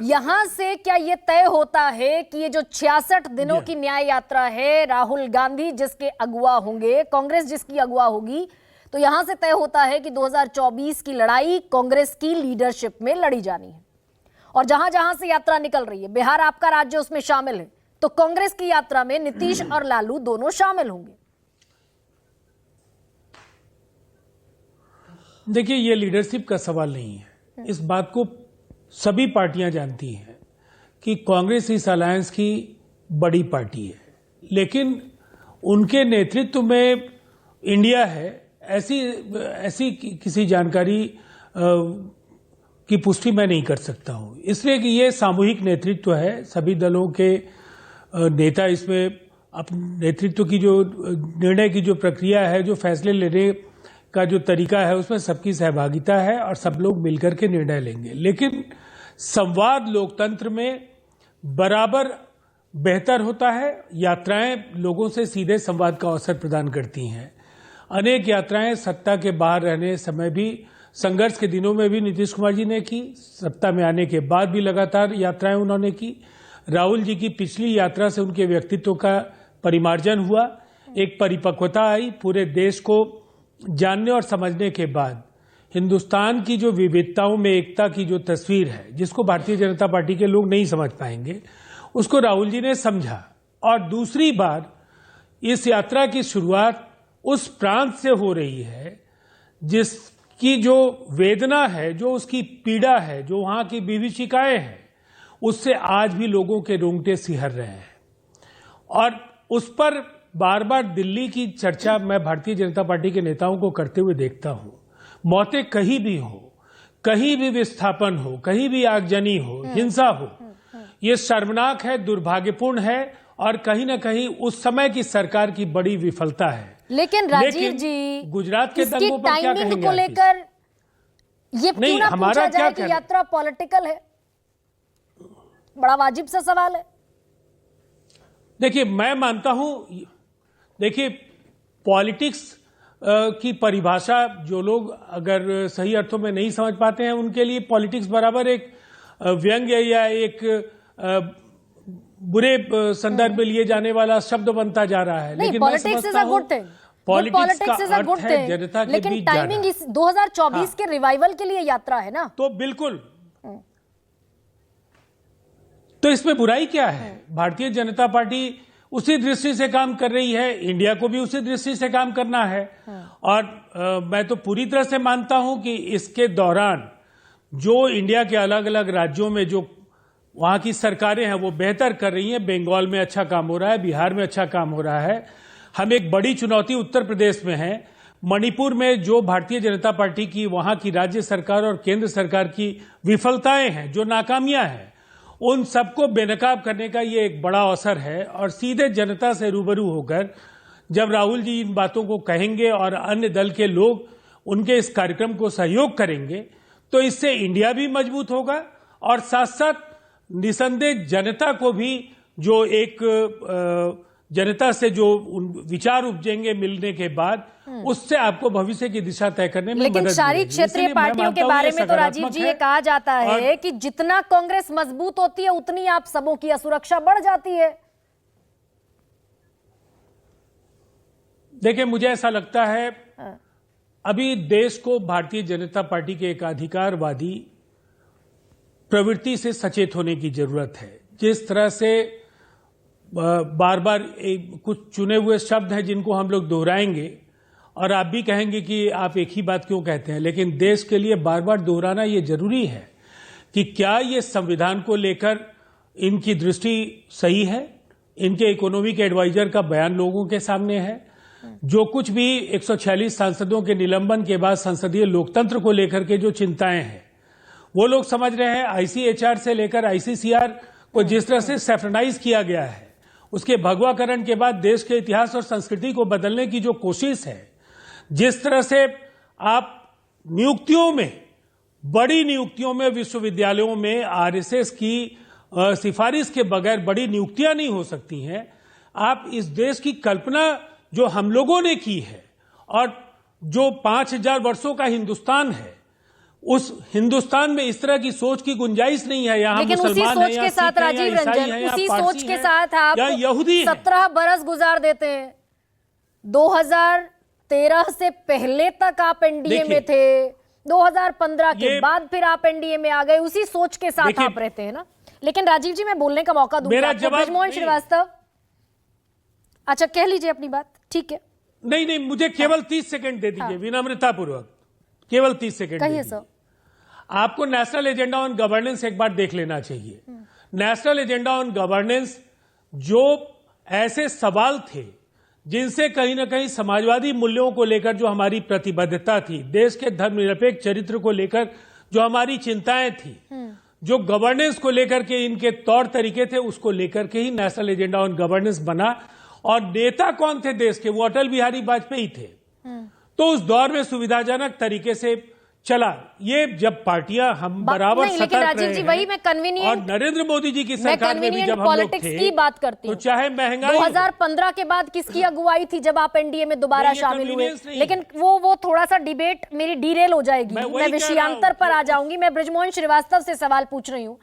यहां से क्या ये तय होता है कि ये जो 66 दिनों की न्याय यात्रा है, राहुल गांधी जिसके अगुवा होंगे, कांग्रेस जिसकी अगुवा होगी, तो यहां से तय होता है कि 2024 की लड़ाई कांग्रेस की लीडरशिप में लड़ी जानी है। और जहां जहां से यात्रा निकल रही है, बिहार आपका राज्य उसमें शामिल है, तो कांग्रेस की यात्रा में नीतीश और लालू दोनों शामिल होंगे। देखिए, ये लीडरशिप का सवाल नहीं है। इस बात को सभी पार्टियां जानती हैं कि कांग्रेस इस अलायंस की बड़ी पार्टी है, लेकिन उनके नेतृत्व में इंडिया है, ऐसी किसी जानकारी की पुष्टि मैं नहीं कर सकता हूं। इसलिए कि ये सामूहिक नेतृत्व है, सभी दलों के नेता इसमें अपने नेतृत्व की जो निर्णय की जो प्रक्रिया है, जो फैसले लेने का जो तरीका है, उसमें सबकी सहभागिता है और सब लोग मिलकर के निर्णय लेंगे। लेकिन संवाद लोकतंत्र में बराबर बेहतर होता है। यात्राएं लोगों से सीधे संवाद का अवसर प्रदान करती हैं। अनेक यात्राएं सत्ता के बाहर रहने समय भी, संघर्ष के दिनों में भी नीतीश कुमार जी ने की, सत्ता में आने के बाद भी लगातार यात्राएं उन्होंने की। राहुल जी की पिछली यात्रा से उनके व्यक्तित्व का परिमार्जन हुआ, एक परिपक्वता आई। पूरे देश को जानने और समझने के बाद हिंदुस्तान की जो विविधताओं में एकता की जो तस्वीर है, जिसको भारतीय जनता पार्टी के लोग नहीं समझ पाएंगे, उसको राहुल जी ने समझा। और दूसरी बार इस यात्रा की शुरुआत उस प्रांत से हो रही है जिसकी जो वेदना है, जो उसकी पीड़ा है, जो वहां की विभीषिकाएं हैं, उससे आज भी लोगों के रोंगटे सिहर रहे हैं। और उस पर बार बार दिल्ली की चर्चा मैं भारतीय जनता पार्टी के नेताओं को करते हुए देखता हूं। मौतें कहीं भी हो, कहीं भी विस्थापन हो, कहीं भी आगजनी हो, हिंसा हो, ये शर्मनाक है, दुर्भाग्यपूर्ण है और कहीं ना कहीं उस समय की सरकार की बड़ी विफलता है। लेकिन राजीव जी, गुजरात के दंगों पर क्या कहेंगे को लेकर ये क्यों ना पूछा जाए कि यात्रा पॉलिटिकल है? बड़ा वाजिब सा सवाल है। देखिए, मैं मानता हूं, देखिए पॉलिटिक्स की परिभाषा जो लोग अगर सही अर्थों में नहीं समझ पाते हैं, उनके लिए पॉलिटिक्स बराबर एक व्यंग्य या एक बुरे संदर्भ में लिए जाने वाला शब्द बनता जा रहा है। लेकिन politics is a good thing, politics का अर्थ है जनता के बीच जाना। लेकिन टाइमिंग इस 2024 के रिवाइवल के लिए यात्रा है ना, तो बिल्कुल। तो इसमें बुराई क्या है? भारतीय जनता पार्टी उसी दृष्टि से काम कर रही है, इंडिया को भी उसी दृष्टि से काम करना है। और मैं तो पूरी तरह से मानता हूं कि इसके दौरान जो इंडिया के अलग अलग राज्यों में जो वहां की सरकारें हैं वो बेहतर कर रही हैं। बंगाल में अच्छा काम हो रहा है, बिहार में अच्छा काम हो रहा है। हम एक बड़ी चुनौती उत्तर प्रदेश में है, मणिपुर में जो भारतीय जनता पार्टी की वहां की राज्य सरकार और केंद्र सरकार की विफलताएं हैं, जो नाकामियां हैं, उन सबको बेनकाब करने का ये एक बड़ा अवसर है। और सीधे जनता से रूबरू होकर जब राहुल जी इन बातों को कहेंगे और अन्य दल के लोग उनके इस कार्यक्रम को सहयोग करेंगे, तो इससे इंडिया भी मजबूत होगा और साथ साथ निसंदेह जनता को भी जो एक जनता से जो विचार उपजेंगे मिलने के बाद, उससे आपको भविष्य की दिशा तय करने में मदद मिलेगी। लेकिन सारी क्षेत्रीय पार्टियों के बारे में तो राजीव जी ये कहा जाता है कि जितना कांग्रेस मजबूत होती है उतनी आप सबों की असुरक्षा बढ़ जाती है। देखिए, मुझे ऐसा लगता है अभी देश को भारतीय जनता पार्टी के एक अधिकारवादी प्रवृत्ति से सचेत होने की जरूरत है। जिस तरह से बार बार कुछ चुने हुए शब्द हैं जिनको हम लोग दोहराएंगे और आप भी कहेंगे कि आप एक ही बात क्यों कहते हैं, लेकिन देश के लिए बार बार दोहराना ये जरूरी है कि क्या ये संविधान को लेकर इनकी दृष्टि सही है। इनके इकोनॉमिक एडवाइजर का बयान लोगों के सामने है। जो कुछ भी 146 सांसदों के निलंबन के बाद संसदीय लोकतंत्र को लेकर के जो चिंताएं हैं, वो लोग समझ रहे हैं। आईसीएचआर से लेकर आईसीसीआर को जिस तरह से सैफ्रनाइज किया गया है, उसके भगवाकरण के बाद देश के इतिहास और संस्कृति को बदलने की जो कोशिश है, जिस तरह से आप नियुक्तियों में, बड़ी नियुक्तियों में, विश्वविद्यालयों में आरएसएस की सिफारिश के बगैर बड़ी नियुक्तियां नहीं हो सकती हैं। आप इस देश की कल्पना जो हम लोगों ने की है और जो 5000 वर्षों का हिंदुस्तान है, उस हिंदुस्तान में इस तरह की सोच की गुंजाइश नहीं है। यहाँ लेकिन उसी मुसलमान सोच हैं, के या साथ सिख हैं, या राजीव ईसाई रंजन, हैं, या उसी पारसी सोच के हैं, साथ आप या यहूदी हैं। 17 बरस गुजार देते हैं। 2013 से पहले तक आप एनडीए में थे, 2015 के बाद फिर आप एनडीए में आ गए, उसी सोच के साथ आप रहते हैं ना। लेकिन राजीव जी, मैं बोलने का मौका दूंगा मेरा आपको। जवाब बृजमोहन श्रीवास्तव, अच्छा कह लीजिए अपनी बात, ठीक है। नहीं, मुझे केवल 30 सेकंड दे दीजिए, विनम्रता पूर्वक केवल 30 सेकंड कहिए सर। आपको नेशनल एजेंडा ऑन गवर्नेंस एक बार देख लेना चाहिए। नेशनल एजेंडा ऑन गवर्नेंस जो ऐसे सवाल थे जिनसे कहीं ना कहीं समाजवादी मूल्यों को लेकर जो हमारी प्रतिबद्धता थी, देश के धर्मनिरपेक्ष चरित्र को लेकर जो हमारी चिंताएं थी, जो गवर्नेंस को लेकर के इनके तौर तरीके थे, उसको लेकर के ही नेशनल एजेंडा ऑन गवर्नेंस बना। और नेता कौन थे देश के? वो अटल बिहारी वाजपेयी थे। तो उस दौर में सुविधाजनक तरीके से चला। ये जब पार्टियां हम बराबर सतर्क राजीव जी, वही मैं कन्वीनियंट और नरेंद्र मोदी जी की सरकार में भी जब हम लोग थे, की बात करती तो चाहे महंगाई 2015 के बाद किसकी अगुवाई थी जब आप एनडीए में दोबारा शामिल हुए? लेकिन वो थोड़ा सा डिबेट मेरी डीरेल हो जाएगी, मैं विषयांतर पर आ जाऊंगी। मैं बृजमोहन श्रीवास्तव से सवाल पूछ रही हूँ।